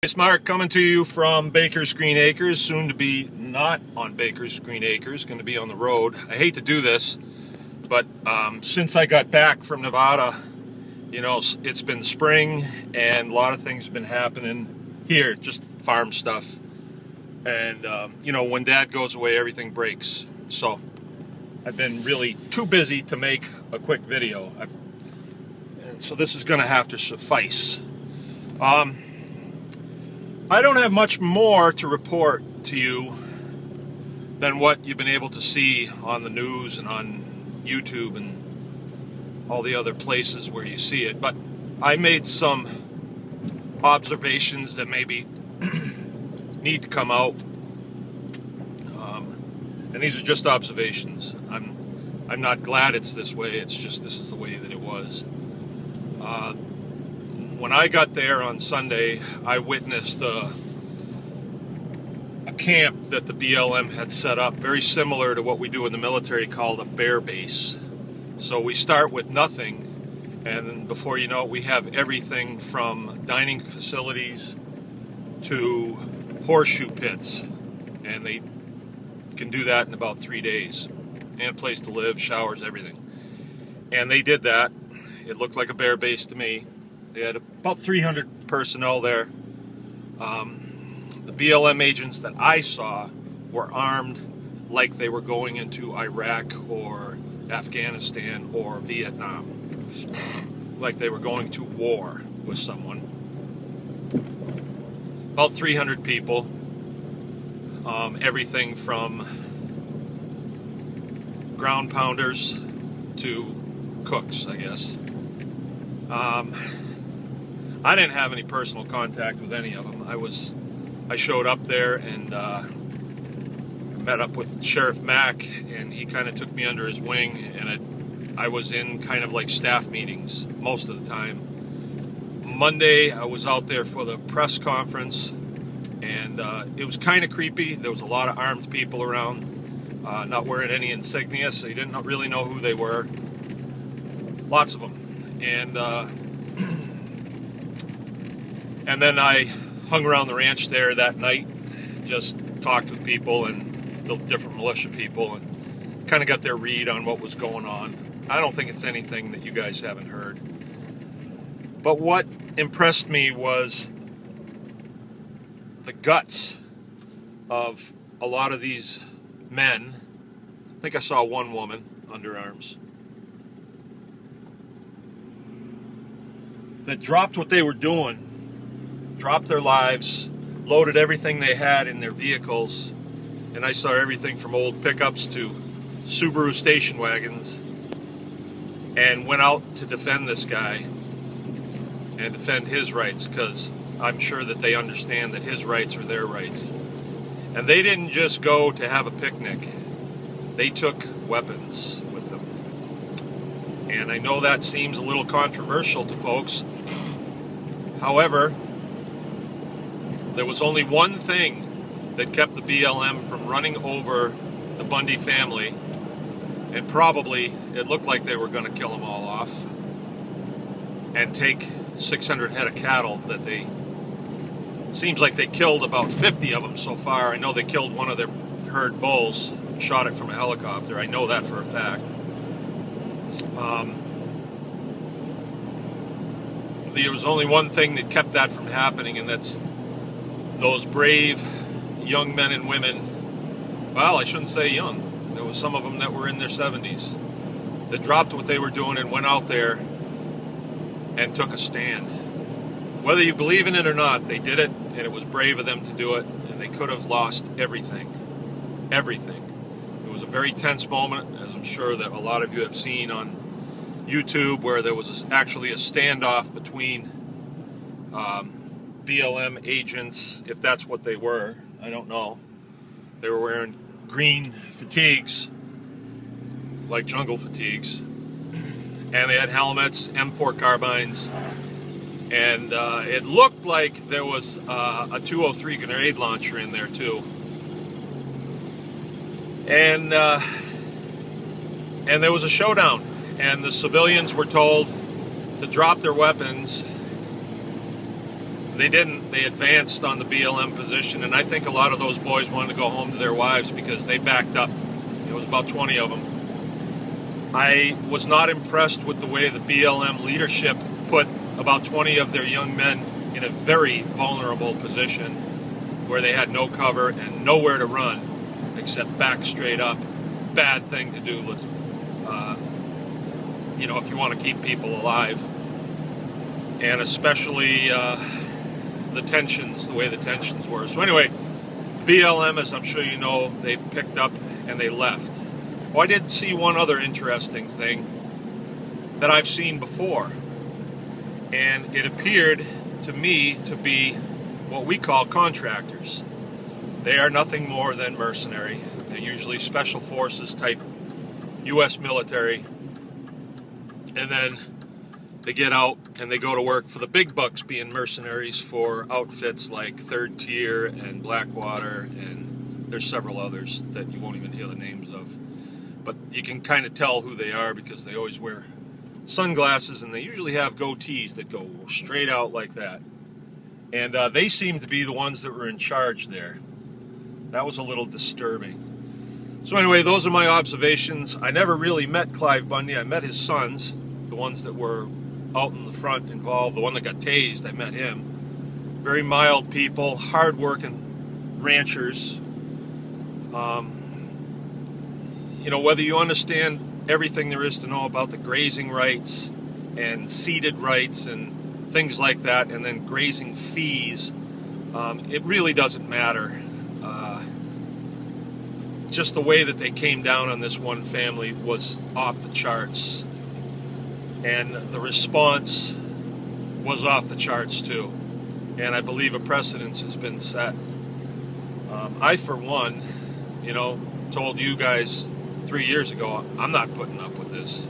It's Mark coming to you from Baker's Green Acres, soon to be not on Baker's Green Acres, going to be on the road. I hate to do this, but since I got back from Nevada, you know, it's been spring and a lot of things have been happening here, just farm stuff. And, you know, when Dad goes away, everything breaks. So I've been really too busy to make a quick video. And so this is going to have to suffice. I don't have much more to report to you than what you've been able to see on the news and on YouTube and all the other places where you see it. But I made some observations that maybe need to come out. And these are just observations. I'm not glad it's this way. It's just this is the way that it was. When I got there on Sunday, I witnessed a camp that the BLM had set up, very similar to what we do in the military called a bear base. So we start with nothing, and then before you know it, we have everything from dining facilities to horseshoe pits, and they can do that in about 3 days, and a place to live, showers, everything. And they did that. It looked like a bear base to me. They had about 300 personnel there. The BLM agents that I saw were armed like they were going into Iraq or Afghanistan or Vietnam. Like they were going to war with someone. About 300 people. Everything from ground pounders to cooks, I guess. I didn't have any personal contact with any of them. I showed up there and met up with Sheriff Mack, and he kind of took me under his wing, and I was in kind of like staff meetings most of the time. Monday, I was out there for the press conference, and it was kind of creepy. There was a lot of armed people around, not wearing any insignia, so you didn't really know who they were. Lots of them. And then I hung around the ranch there that night, just talked with people and the different militia people and kind of got their read on what was going on. I don't think it's anything that you guys haven't heard. But what impressed me was the guts of a lot of these men. I think I saw one woman, underarms, that dropped what they were doing, dropped their lives, loaded everything they had in their vehicles, and I saw everything from old pickups to Subaru station wagons, and went out to defend this guy and defend his rights, because I'm sure that they understand that his rights are their rights. And they didn't just go to have a picnic. They took weapons with them. And I know that seems a little controversial to folks. However, there was only one thing that kept the BLM from running over the Bundy family, and probably it looked like they were going to kill them all off and take 600 head of cattle that they, it seems like they killed about 50 of them so far. I know they killed one of their herd bulls, shot it from a helicopter. I know that for a fact. There was only one thing that kept that from happening, and that's those brave young men and women. Well, I shouldn't say young. There was some of them that were in their 70s that dropped what they were doing and went out there and took a stand. Whether you believe in it or not, they did it, and it was brave of them to do it, and they could have lost everything. Everything. It was a very tense moment, as I'm sure that a lot of you have seen on YouTube, where there was actually a standoff between BLM agents, if that's what they were. I don't know. They were wearing green fatigues, like jungle fatigues, and they had helmets, M4 carbines, and it looked like there was a 203 grenade launcher in there too. And there was a showdown, and the civilians were told to drop their weapons they didn't. They advanced on the BLM position, and I think a lot of those boys wanted to go home to their wives because they backed up. There was about 20 of them. I was not impressed with the way the BLM leadership put about 20 of their young men in a very vulnerable position where they had no cover and nowhere to run except back straight up. Bad thing to do. You know, if you want to keep people alive, and especially the tensions, the way the tensions were. So anyway, BLM, as I'm sure you know, they picked up and they left. Well, I did see one other interesting thing that I've seen before, and it appeared to me to be what we call contractors. They are nothing more than mercenary. They're usually special forces type U.S. military, and then they get out and they go to work for the big bucks, being mercenaries for outfits like Third Tier and Blackwater, and there's several others that you won't even hear the names of. But you can kind of tell who they are because they always wear sunglasses, and they usually have goatees that go straight out like that. And they seem to be the ones that were in charge there. That was a little disturbing. So anyway, those are my observations. I never really met Clive Bundy. I met his sons, the ones that were out in the front involved. The one that got tased, I met him. Very mild people, hard-working ranchers. You know, whether you understand everything there is to know about the grazing rights and ceded rights and things like that, and then grazing fees, it really doesn't matter. Just the way that they came down on this one family was off the charts, and the response was off the charts too, and I believe a precedence has been set. I, for one, you know, told you guys 3 years ago, I'm not putting up with this,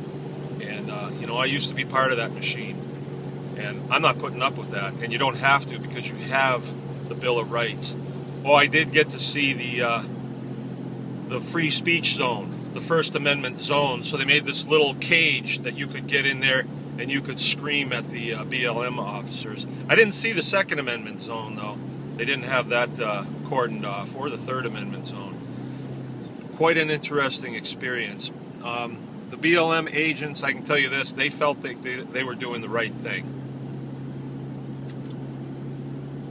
and you know, I used to be part of that machine, and I'm not putting up with that, and you don't have to, because you have the Bill of Rights. Oh, I did get to see the free speech zone, the First Amendment zone. So they made this little cage that you could get in there and you could scream at the BLM officers. I didn't see the Second Amendment zone, though. They didn't have that cordoned off, or the Third Amendment zone. Quite an interesting experience. The BLM agents, I can tell you this, they felt they were doing the right thing.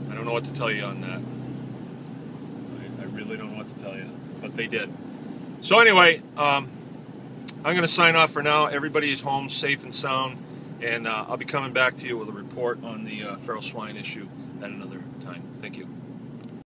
I don't know what to tell you on that. I really don't know what to tell you. But they did. So anyway, I'm going to sign off for now. Everybody is home safe and sound, and I'll be coming back to you with a report on the feral swine issue at another time. Thank you.